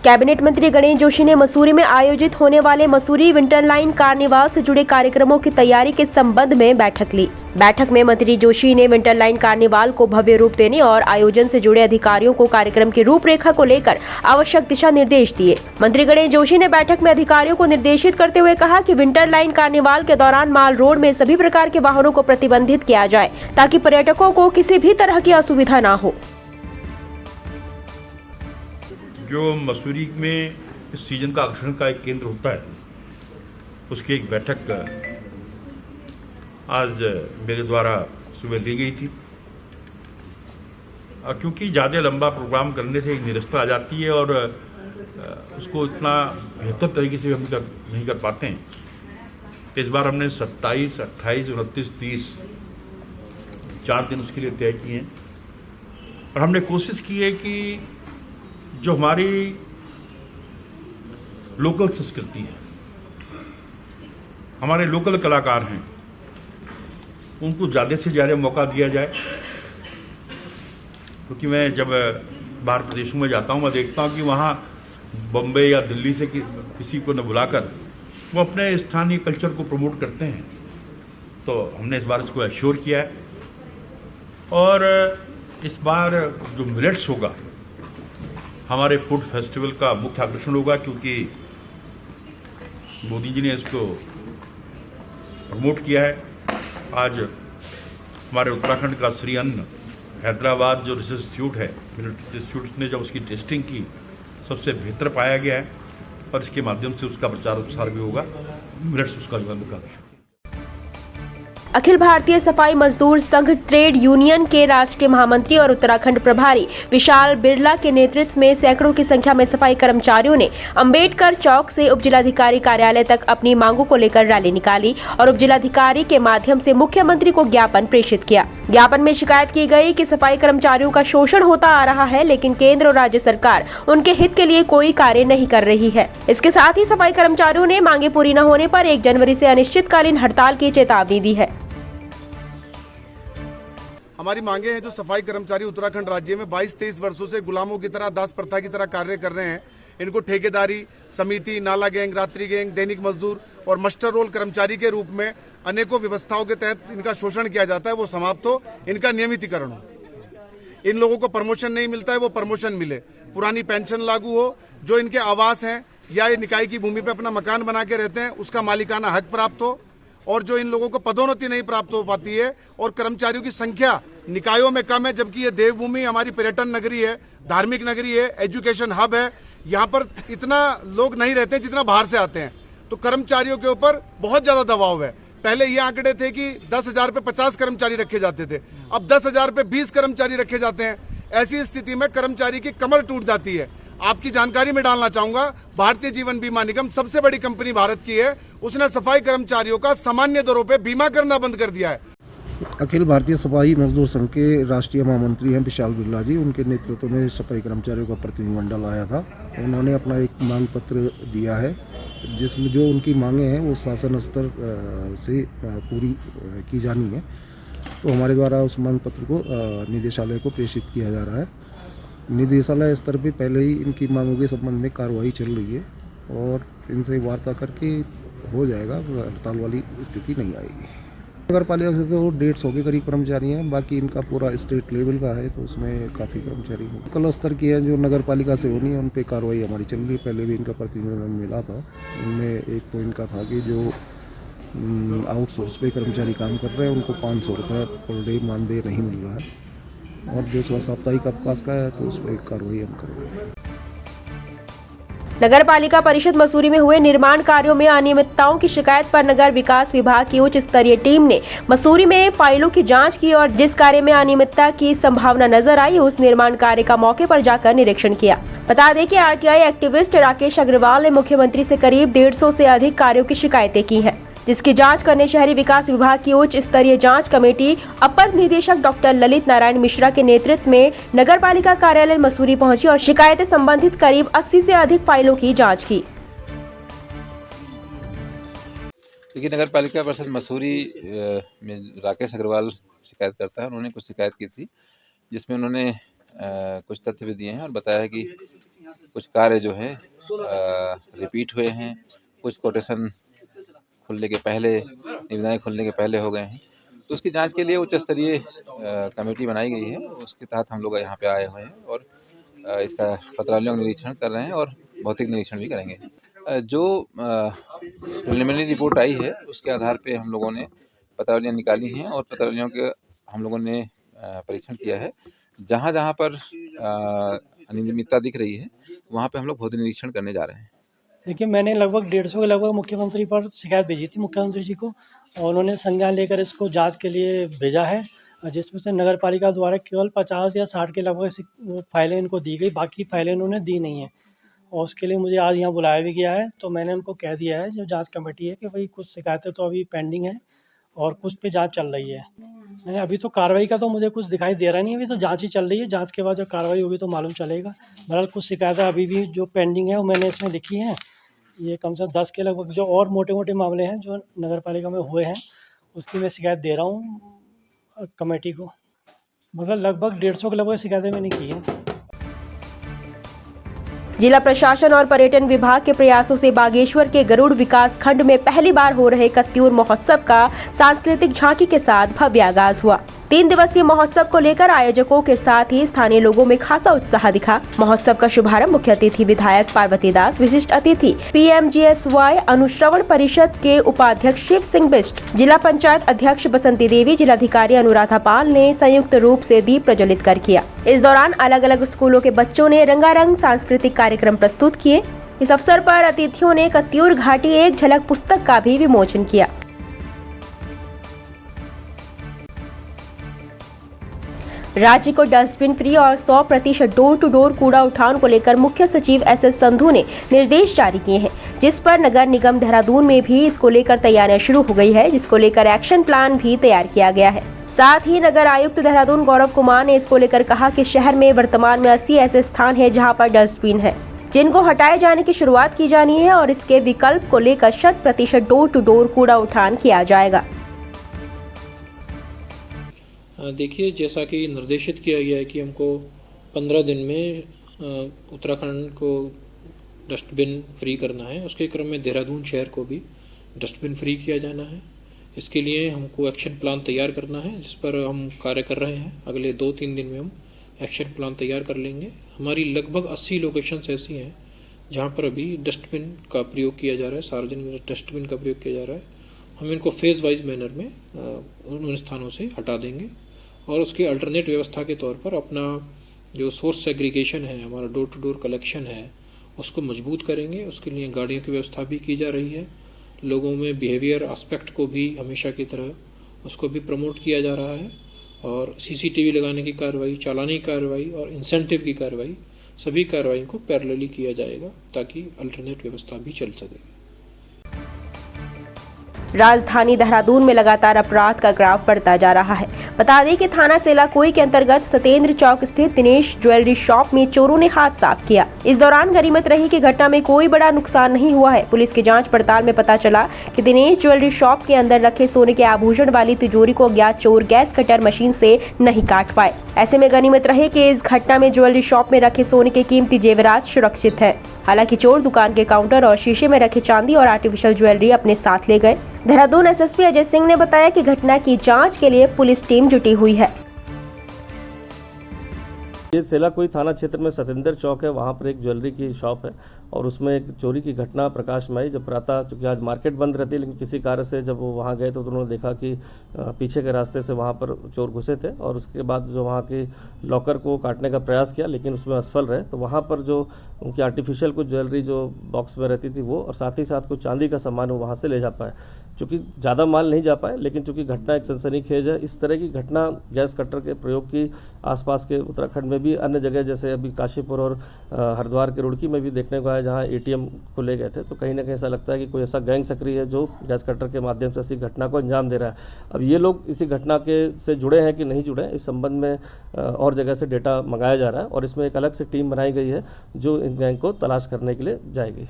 Cabinet मंत्री गणेश जोशी ने मसूरी में आयोजित होने वाले मसूरी विंटरलाइन कार्निवाल से जुड़े कार्यक्रमों की तैयारी के संबंध में बैठक ली। बैठक में मंत्री जोशी ने विंटरलाइन कार्निवाल को भव्य रूप देने और आयोजन से जुड़े अधिकारियों को कार्यक्रम की रूपरेखा को लेकर आवश्यक दिशा निर्देश दिए। मंत्री गणेश जोशी ने बैठक में अधिकारियों को निर्देशित करते हुए कहा कि विंटरलाइन कार्निवाल के दौरान माल रोड में सभी प्रकार के वाहनों को प्रतिबंधित किया जाए ताकि पर्यटकों को किसी भी तरह की असुविधा न हो। जो मसूरी में इस सीजन का आकर्षण का एक केंद्र होता है, उसकी एक बैठक आज मेरे द्वारा सुबह ली गई थी। क्योंकि ज़्यादा लंबा प्रोग्राम करने से एक निरस्ता आ जाती है और उसको इतना बेहतर तरीके से हम नहीं कर पाते हैं। इस बार हमने 27, 28, 29, 30 4 दिन उसके लिए तय किए हैं और हमने कोशिश की है कि जो हमारी लोकल संस्कृति है, हमारे लोकल कलाकार हैं, उनको ज़्यादा से ज़्यादा मौका दिया जाए। क्योंकि मैं जब बाहर प्रदेशों में जाता हूँ, मैं देखता हूँ कि वहाँ बम्बई या दिल्ली से किसी को न बुलाकर वो अपने स्थानीय कल्चर को प्रमोट करते हैं। तो हमने इस बार इसको एश्योर किया है और इस बार जो मिलेट्स होगा हमारे फूड फेस्टिवल का मुख्य आकर्षण होगा, क्योंकि मोदी जी ने इसको प्रमोट किया है। आज हमारे उत्तराखंड का श्री अन्न हैदराबाद जो रिसर्च इंस्टीट्यूट है, मिलिट्री इंस्टीट्यूट ने जब उसकी टेस्टिंग की, सबसे बेहतर पाया गया है और इसके माध्यम से उसका प्रचार प्रसार भी होगा। मिलेट्स उसका जो है मुख्य आकर्षण। अखिल भारतीय सफाई मजदूर संघ ट्रेड यूनियन के राष्ट्रीय महामंत्री और उत्तराखंड प्रभारी विशाल बिरला के नेतृत्व में सैकड़ों की संख्या में सफाई कर्मचारियों ने अंबेडकर चौक से उपजिलाधिकारी कार्यालय तक अपनी मांगों को लेकर रैली निकाली और उपजिलाधिकारी के माध्यम से मुख्यमंत्री को ज्ञापन प्रेषित किया। ज्ञापन में शिकायत की गई कि सफाई कर्मचारियों का शोषण होता आ रहा है, लेकिन केंद्र और राज्य सरकार उनके हित के लिए कोई कार्य नहीं कर रही है। इसके साथ ही सफाई कर्मचारियों ने मांगे पूरी न होने पर 1 जनवरी से अनिश्चितकालीन हड़ताल की चेतावनी दी है। हमारी मांगे हैं, जो सफाई कर्मचारी उत्तराखंड राज्य में 22-23 वर्षों से गुलामों की तरह, दास प्रथा की तरह कार्य कर रहे हैं, इनको ठेकेदारी समिति, नाला गैंग, रात्रि गैंग, दैनिक मजदूर और मास्टर रोल कर्मचारी के रूप में अनेकों व्यवस्थाओं के तहत इनका शोषण किया जाता है, वो समाप्त हो, इनका नियमितीकरण हो। इन लोगों को प्रमोशन नहीं मिलता है, वो प्रमोशन मिले। पुरानी पेंशन लागू हो, जो इनके आवास हैं या ये निकाय की भूमि पर अपना मकान बना के रहते हैं, उसका मालिकाना हक प्राप्त हो, और जो इन लोगों को पदोन्नति नहीं प्राप्त हो पाती है और कर्मचारियों की संख्या निकायों में कम है, जबकि ये देवभूमि हमारी पर्यटन नगरी है, धार्मिक नगरी है, एजुकेशन हब है, यहाँ पर इतना लोग नहीं रहते जितना बाहर से आते हैं। तो कर्मचारियों के ऊपर बहुत ज्यादा दबाव है। पहले ये आंकड़े थे कि 10,000 पे 50 कर्मचारी रखे जाते थे, अब 10,000 पे 20 कर्मचारी रखे जाते हैं। ऐसी स्थिति में कर्मचारी की कमर टूट जाती है। आपकी जानकारी में डालना चाहूंगा, भारतीय जीवन बीमा निगम सबसे बड़ी कंपनी भारत की है, उसने सफाई कर्मचारियों का सामान्य दरों पे बीमा करना बंद कर दिया है। अखिल भारतीय सफाई मजदूर संघ के राष्ट्रीय महामंत्री हैं विशाल बिरला जी, उनके नेतृत्व में सफाई कर्मचारियों का प्रतिनिधिमंडल आया था। उन्होंने अपना एक मांग पत्र दिया है, जिसमें जो उनकी मांगे हैं वो शासन स्तर से पूरी की जानी है। तो हमारे द्वारा उस मांग पत्र को निदेशालय को प्रेषित किया जा रहा है। निदेशालय स्तर पे पहले ही इनकी मांगों के संबंध में कार्रवाई चल रही है और इनसे वार्ता करके हो जाएगा, हड़ताल वाली स्थिति नहीं आएगी। नगर पालिका से तो 150 के करीब कर्मचारी हैं, बाकी इनका पूरा स्टेट लेवल का है, तो उसमें काफ़ी कर्मचारी हैं। कल स्तर की है जो नगर पालिका से होनी है, उन पर कार्रवाई हमारी चल रही है। पहले भी इनका प्रतिनिधिमंडल मिला था, उनमें एक तो इनका था कि जो आउटसोर्स पे कर्मचारी काम कर रहे हैं उनको 500 रुपये पर डे मानदेय नहीं मिल रहा है, और जो साप्ताहिक अवकाश का है तो उस पर कार्रवाई हम कर रहे हैं। नगर पालिका परिषद मसूरी में हुए निर्माण कार्यों में अनियमितताओं की शिकायत पर नगर विकास विभाग की उच्च स्तरीय टीम ने मसूरी में फाइलों की जांच की और जिस कार्य में अनियमितता की संभावना नजर आई, उस निर्माण कार्य का मौके पर जाकर निरीक्षण किया। बता दें कि आरटीआई एक्टिविस्ट राकेश अग्रवाल ने मुख्यमंत्री से करीब 150 से अधिक कार्यों की शिकायतें की हैं, जिसकी जांच करने शहरी विकास विभाग की उच्च स्तरीय जांच कमेटी अपर निदेशक डॉक्टर ललित नारायण मिश्रा के नेतृत्व में नगर पालिका कार्यालय मसूरी पहुंची और शिकायतें संबंधित करीब 80 से अधिक फाइलों की जांच की। देखिए, नगर पालिका परिषद मसूरी में राकेश अग्रवाल शिकायत करता है। उन्होंने कुछ शिकायत की थी, जिसमें उन्होंने कुछ तथ्य भी दिए हैं और बताया है कि कुछ कार्य जो है रिपीट हुए हैं, कुछ कोटेशन खुलने के पहले, निविदाएँ खुलने के पहले हो गए हैं। तो उसकी जांच के लिए उच्च स्तरीय कमेटी बनाई गई है। उसके तहत हम लोग यहाँ पे आए हुए हैं और इसका पत्रावलियों का निरीक्षण कर रहे हैं और भौतिक निरीक्षण भी करेंगे। जो प्रिलिमिनरी रिपोर्ट आई है उसके आधार पे हम लोगों ने पत्रावलियाँ निकाली हैं और पत्रावलियों के हम लोगों ने परीक्षण किया है। जहाँ जहाँ पर अनियमितता दिख रही है वहाँ पे हम लोग भौतिक निरीक्षण करने जा रहे हैं। देखिए, मैंने लगभग 150 के लगभग मुख्यमंत्री पर शिकायत भेजी थी मुख्यमंत्री जी को, और उन्होंने संज्ञान लेकर इसको जांच के लिए भेजा है, जिसमें से नगर पालिका द्वारा केवल 50 या 60 के लगभग वो फाइलें इनको दी गई, बाकी फाइलें इन्होंने दी नहीं है। और उसके लिए मुझे आज यहाँ बुलाया भी गया है। तो मैंने उनको कह दिया है, जो जांच कमेटी है, कि भाई कुछ शिकायतें तो अभी पेंडिंग है और कुछ पे जांच चल रही है। नहीं, अभी तो कार्रवाई का तो मुझे कुछ दिखाई दे रहा नहीं है, अभी तो जांच ही चल रही है। जांच के बाद जब कार्रवाई होगी तो मालूम चलेगा। बहरहाल कुछ शिकायतें अभी भी जो पेंडिंग है वो मैंने इसमें लिखी हैं। ये कम से कम 10 के लगभग जो और मोटे मोटे मामले हैं जो नगर पालिका में हुए हैं, उसकी मैं शिकायत दे रहा हूँ कमेटी को। मतलब लगभग 150 के लगभग शिकायतें मैंने की हैं। जिला प्रशासन और पर्यटन विभाग के प्रयासों से बागेश्वर के गरुड़ विकास खंड में पहली बार हो रहे कत्यूर महोत्सव का सांस्कृतिक झांकी के साथ भव्य आगाज हुआ। 3 दिवसीय महोत्सव को लेकर आयोजकों के साथ ही स्थानीय लोगों में खासा उत्साह दिखा। महोत्सव का शुभारंभ मुख्य अतिथि विधायक पार्वती दास, विशिष्ट अतिथि PMGSY अनुश्रवण परिषद के उपाध्यक्ष शिव सिंह बिष्ट, जिला पंचायत अध्यक्ष बसंती देवी, जिलाधिकारी अनुराधा पाल ने संयुक्त रूप से दीप प्रज्वलित कर किया। इस दौरान अलग अलग स्कूलों के बच्चों ने रंगारंग सांस्कृतिक कार्यक्रम प्रस्तुत किए। इस अवसर पर अतिथियों ने कत्यूर घाटी एक झलक पुस्तक का भी विमोचन किया। राज्य को डस्टबिन फ्री और 100% डोर टू डोर कूड़ा उठान को लेकर मुख्य सचिव SS संधू ने निर्देश जारी किए हैं, जिस पर नगर निगम देहरादून में भी इसको लेकर तैयारियां शुरू हो गई है, जिसको लेकर एक्शन प्लान भी तैयार किया गया है। साथ ही नगर आयुक्त देहरादून गौरव कुमार ने इसको लेकर कहा कि शहर में वर्तमान में 80 ऐसे स्थान है जहां पर डस्टबिन है, जिनको हटाए जाने की शुरुआत की जानी है और इसके विकल्प को लेकर 100% डोर टू डोर कूड़ा उठान किया जाएगा। देखिए, जैसा कि निर्देशित किया गया है कि हमको 15 दिन में उत्तराखंड को डस्टबिन फ्री करना है, उसके क्रम में देहरादून शहर को भी डस्टबिन फ्री किया जाना है। इसके लिए हमको एक्शन प्लान तैयार करना है, जिस पर हम कार्य कर रहे हैं। अगले 2-3 दिन में हम एक्शन प्लान तैयार कर लेंगे। हमारी लगभग 80 लोकेशंस ऐसी हैं जहाँ पर अभी डस्टबिन का प्रयोग किया जा रहा है, सार्वजनिक डस्टबिन का प्रयोग किया जा रहा है। हम इनको फेज वाइज मैनर में उन स्थानों से हटा देंगे और उसकी अल्टरनेट व्यवस्था के तौर पर अपना जो सोर्स सेग्रीगेशन है, हमारा डोर टू डोर कलेक्शन है, उसको मजबूत करेंगे। उसके लिए गाड़ियों की व्यवस्था भी की जा रही है। लोगों में बिहेवियर एस्पेक्ट को भी हमेशा की तरह उसको भी प्रमोट किया जा रहा है और CCTV लगाने की कार्रवाई, चालानी कार्रवाई और इंसेंटिव की कार्रवाई, सभी कार्रवाई को पैरेलली किया जाएगा ताकि अल्टरनेट व्यवस्था भी चल सके। राजधानी देहरादून में लगातार अपराध का ग्राफ बढ़ता जा रहा है। बता दें कि थाना सेलाकोई के अंतर्गत सतेंद्र चौक स्थित दिनेश ज्वेलरी शॉप में चोरों ने हाथ साफ किया। इस दौरान गनीमत रही कि घटना में कोई बड़ा नुकसान नहीं हुआ है। पुलिस की जांच पड़ताल में पता चला कि दिनेश ज्वेलरी शॉप के अंदर रखे सोने के आभूषण वाली तिजोरी को अज्ञात चोर गैस कटर मशीन से नहीं काट पाए। ऐसे में गनीमत रहे कि इस घटना में ज्वेलरी शॉप में रखे सोने के कीमती जेवरात सुरक्षित है। हालांकि चोर दुकान के काउंटर और शीशे में रखे चांदी और आर्टिफिशियल ज्वेलरी अपने साथ ले गए। देहरादून SSP अजय सिंह ने बताया कि घटना की जांच के लिए पुलिस टीम जुटी हुई है। ये सेलाकोई थाना क्षेत्र में सतेंद्र चौक है, वहाँ पर एक ज्वेलरी की शॉप है और उसमें एक चोरी की घटना प्रकाश में आई। जब प्रातः, चूँकि आज मार्केट बंद रहती है, लेकिन किसी कार्य से जब वो वहाँ गए तो उन्होंने देखा कि पीछे के रास्ते से वहाँ पर चोर घुसे थे और उसके बाद जो वहाँ के लॉकर को काटने का प्रयास किया, लेकिन उसमें असफल रहे। तो वहाँ पर जो उनकी आर्टिफिशियल कुछ ज्वेलरी जो बॉक्स में रहती थी वो, और साथ ही साथ कुछ चांदी का सामान वो वहाँ से ले जा पाए। चूँकि ज़्यादा माल नहीं जा पाए, लेकिन चूँकि घटना एक सनसनीखेज है, इस तरह की घटना गैस कटर के प्रयोग की आसपास के उत्तराखंड में भी अन्य जगह, जैसे अभी काशीपुर और हरिद्वार के रुड़की में भी देखने को आया, जहाँ ATM को ले गए थे। तो कहीं ना कहीं ऐसा लगता है कि कोई ऐसा गैंग सक्रिय है जो गैस कटर के माध्यम से इसी घटना को अंजाम दे रहा है। अब ये लोग इसी घटना के से जुड़े हैं कि नहीं जुड़े हैं, इस संबंध में और जगह से डेटा मंगाया जा रहा है और इसमें एक अलग से टीम बनाई गई है जो इन गैंग को तलाश करने के लिए जाएगी।